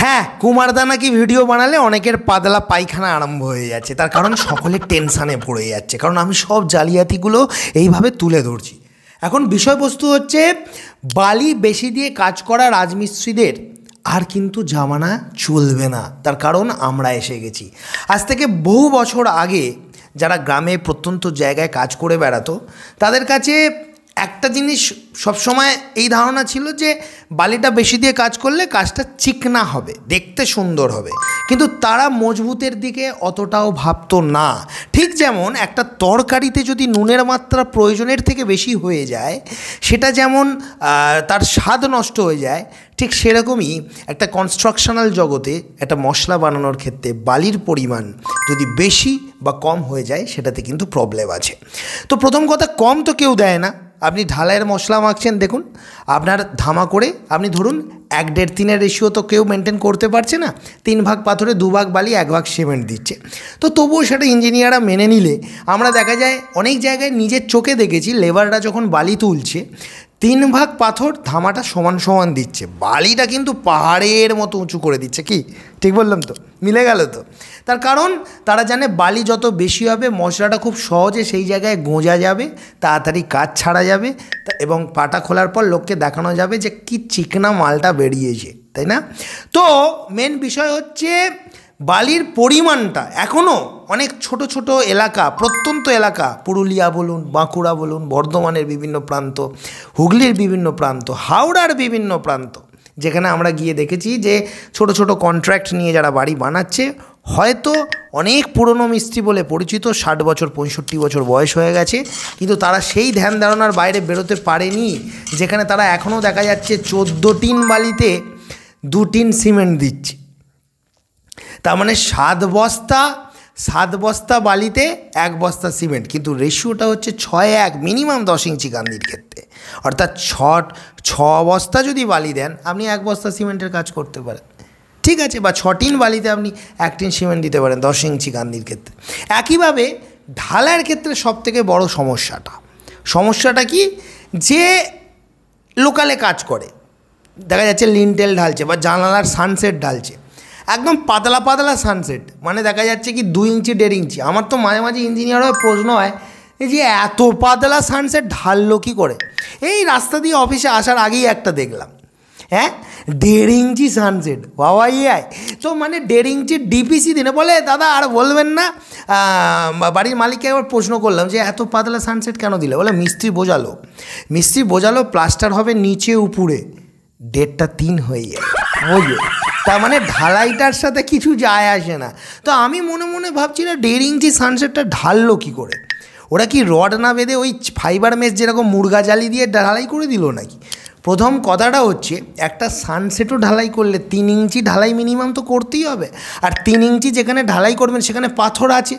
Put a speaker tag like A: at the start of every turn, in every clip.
A: হ্যাঁ, কুমারদা নাকি ভিডিও বানালে অনেকের পাতলা পায়খানা আরম্ভ হয়ে যাচ্ছে, তার কারণ সকলে টেনশানে পড়ে যাচ্ছে, কারণ আমি সব জালিয়াতিগুলো এইভাবে তুলে ধরছি। এখন বিষয়বস্তু হচ্ছে বালি বেশি দিয়ে কাজ করা রাজমিস্ত্রিদের আর কিন্তু জামানা চলবে না, তার কারণ আমরা এসে গেছি। আজ থেকে বহু বছর আগে যারা গ্রামে প্রত্যন্ত জায়গায় কাজ করে বেড়াতো তাদের কাছে একটা জিনিস সবসময় এই ধারণা ছিল যে বালিটা বেশি দিয়ে কাজ করলে কাজটা চিকনা হবে, দেখতে সুন্দর হবে, কিন্তু তারা মজবুতের দিকে অতটাও ভাবতো না। ঠিক যেমন একটা তরকারিতে যদি নুনের মাত্রা প্রয়োজনের থেকে বেশি হয়ে যায় সেটা যেমন তার স্বাদ নষ্ট হয়ে যায়, ঠিক সেরকমই একটা কনস্ট্রাকশনাল জগতে একটা মশলা বানানোর ক্ষেত্রে বালির পরিমাণ যদি বেশি বা কম হয়ে যায় সেটাতে কিন্তু প্রবলেম আছে। তো প্রথম কথা, কম তো কেউ দেয় না। আপনি ঢালাইয়ের মশলা মাখছেন, দেখুন আপনার ধামা করে আপনি ধরুন 1:1.3 রেশিও তো কেউ মেনটেন করতে পারছে না, 3 ভাগ পাথরে 2 ভাগ বালি 1 ভাগ সিমেন্ট দিচ্ছে। তো তবুও সেটা ইঞ্জিনিয়াররা মেনে নিলে আমরা দেখা যায় অনেক জায়গায় নিজের চোখে দেখেছি লেবাররা যখন বালি তুলছে 3 ভাগ পাথর ধামাটা সমান সমান দিচ্ছে, বালিটা কিন্তু পাহাড়ের মতো উঁচু করে দিচ্ছে। কি ঠিক বললাম তো? মিলে গেল তো? তার কারণ তারা জানে বালি যত বেশি হবে মশলাটা খুব সহজে সেই জায়গায় গোঁজা যাবে, তাড়াতাড়ি কাজ ছাড়া যাবে এবং পাটা খোলার পর লোককে দেখানো যাবে যে কি চিকনা মালটা বেরিয়েছে, তাই না? তো মেন বিষয় হচ্ছে বালির পরিমাণটা এখনও অনেক ছোট ছোট এলাকা, প্রত্যন্ত এলাকা, পুরুলিয়া বলুন, বাঁকুড়া বলুন, বর্ধমানের বিভিন্ন প্রান্ত, হুগলির বিভিন্ন প্রান্ত, হাওড়ার বিভিন্ন প্রান্ত, যেখানে আমরা গিয়ে দেখেছি যে ছোট ছোট কন্ট্রাক্ট নিয়ে যারা বাড়ি বানাচ্ছে, হয়তো অনেক পুরনো মিস্ত্রি বলে পরিচিত, 60 বছর 65 বছর বয়স হয়ে গেছে, কিন্তু তারা সেই ধ্যান ধারণার বাইরে বেরোতে পারেনি যেখানে তারা এখনও দেখা যাচ্ছে 14 টিন বালিতে 2 টিন সিমেন্ট দিচ্ছে। তার মানে 7 বস্তা বালিতে 1 বস্তা সিমেন্ট, কিন্তু রেশিওটা হচ্ছে 6:1, মিনিমাম 10 ইঞ্চি গান্ধির ক্ষেত্রে। অর্থাৎ 6 বস্তা যদি বালি দেন আপনি 1 বস্তা সিমেন্টের কাজ করতে পারেন, ঠিক আছে, বা 6 টিন বালিতে আপনি 1 টিন সিমেন্ট দিতে পারেন 10 ইঞ্চি গান্ধির ক্ষেত্রে। একইভাবে ঢালাইয়ের ক্ষেত্রে সবথেকে বড় সমস্যাটা কি, যে লোকালে কাজ করে দেখা যাচ্ছে লিন্টেল ঢালছে বা জানালার সানসেট ঢালছে, একদম পাতলা পাতলা সানসেট, মানে দেখা যাচ্ছে কি 2 ইঞ্চি 1.5 ইঞ্চি। আমার তো মাঝে মাঝে ইঞ্জিনিয়ার হয়ে প্রশ্ন হয় যে এত পাতলা সানসেট ঢাললো কী করে। এই রাস্তা দিয়ে অফিসে আসার আগেই একটা দেখলাম, হ্যাঁ 1.5 ইঞ্চি সানসেট, বাবা আয়। তো মানে 1.5 ইঞ্চি ডিপিসি দিনে বলে দাদা আর বলবেন না। বাড়ির মালিককে একবার প্রশ্ন করলাম যে এত পাতলা সানসেট কেন দিলে, বলে মিস্ত্রি বোঝালো প্লাস্টার হবে নিচে উপরে, 1.5-3 হয়ে যায়, বুঝলো। তার মানে ঢালাইটার সাথে কিছু যায় আসে না। তো আমি মনে মনে ভাবছি না 1.5 ইঞ্চি সানসেটটা ঢাললো কী করে, ওরা কি রড না বেঁধে ওই ফাইবার মেশ যেরকম মুরগা জালি দিয়ে ঢালাই করে দিল নাকি? প্রথম কথাটা হচ্ছে একটা সানসেটও ঢালাই করলে 3 ইঞ্চি ঢালাই মিনিমাম তো করতেই হবে, আর 3 ইঞ্চি যেখানে ঢালাই করবেন সেখানে পাথর আছে।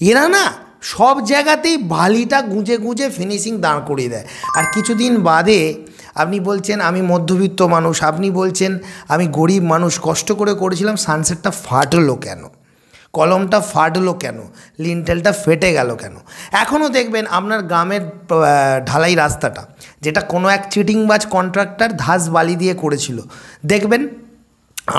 A: এরা না সব জায়গাতেই বালিটা গুঁজে গুঁজে ফিনিশিং দাঁড় করিয়ে দেয়, আর কিছুদিন বাদে আপনি বলছেন আমি মধ্যবিত্ত মানুষ, আপনি বলছেন আমি গরিব মানুষ, কষ্ট করে করেছিলাম, সানসেটটা ফাটলো কেন, কলমটা ফাটলো কেন, লিন্টেলটা ফেটে গেল কেন? এখনও দেখবেন আপনার গ্রামের ঢালাই রাস্তাটা, যেটা কোনো এক চিটিংবাজ কন্ট্রাক্টর ধাস বালি দিয়ে করেছিল, দেখবেন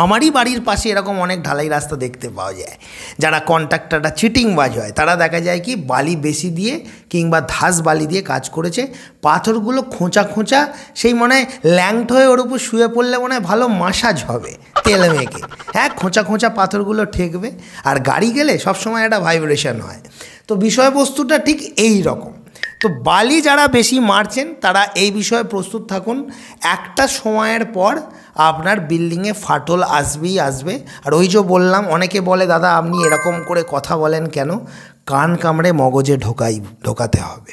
A: আমারই বাড়ির পাশে এরকম অনেক ঢালাই রাস্তা দেখতে পাওয়া যায়। যারা কন্ট্রাক্টররা চিটিংবাজ হয় তারা দেখা যায় কি বালি বেশি দিয়ে কিংবা ধাস বালি দিয়ে কাজ করেছে, পাথরগুলো খোঁচা খোঁচা, সেই মনে হয় ল্যাংট হয়ে ওর উপর শুয়ে পড়লে মনে হয় ভালো মাসাজ হবে তেল মেখে, হ্যাঁ খোঁচা খোঁচা পাথরগুলো ঠেকবে, আর গাড়ি গেলে সবসময় একটা ভাইব্রেশন হয়। তো বিষয়বস্তুটা ঠিক এই রকম। তো বালি যারা বেশি মারছেন তারা এই বিষয়ে প্রস্তুত থাকুন, একটা সময়ের পর আপনার বিল্ডিংয়ে ফাটল আসবে। আর ওই যে বললাম, অনেকে বলে দাদা আপনি এরকম করে কথা বলেন কেন, কান কামড়ে মগজে ঢোকাতে হবে।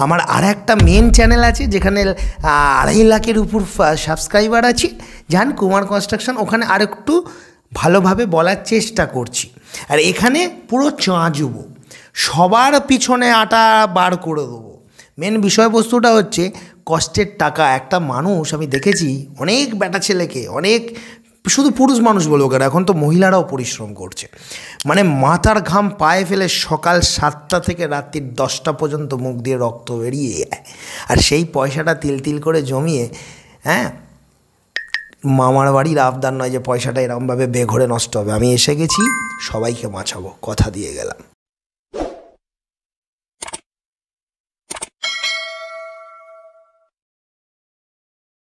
A: আমার আর একটা মেন চ্যানেল আছে যেখানে 2.5 লাখের উপর সাবস্ক্রাইবার আছে, যান কুমার কনস্ট্রাকশন, ওখানে আরেকটু ভালোভাবে বলার চেষ্টা করছি। আর এখানে পুরো চাঁজব, সবার পিছনে আটা বার করে দেবো। মেন বিষয়বস্তুটা হচ্ছে কষ্টের টাকা। একটা মানুষ আমি দেখেছি অনেক বেটা ছেলেকে, অনেক শুধু পুরুষ মানুষ বলবো কেন, এখন তো মহিলারাও পরিশ্রম করছে, মানে মাথার ঘাম পায়ে ফেলে সকাল 7টা থেকে রাত্রি 10টা পর্যন্ত মুখ দিয়ে রক্ত বেরিয়ে যায়, আর সেই পয়সাটা তিল তিল করে জমিয়ে মামার বাড়ির আবদার নয় যে পয়সাটা এরকমভাবে বেঘরে নষ্ট হবে। আমি এসে গেছি, সবাইকে বাঁচাবো, কথা দিয়ে গেলাম।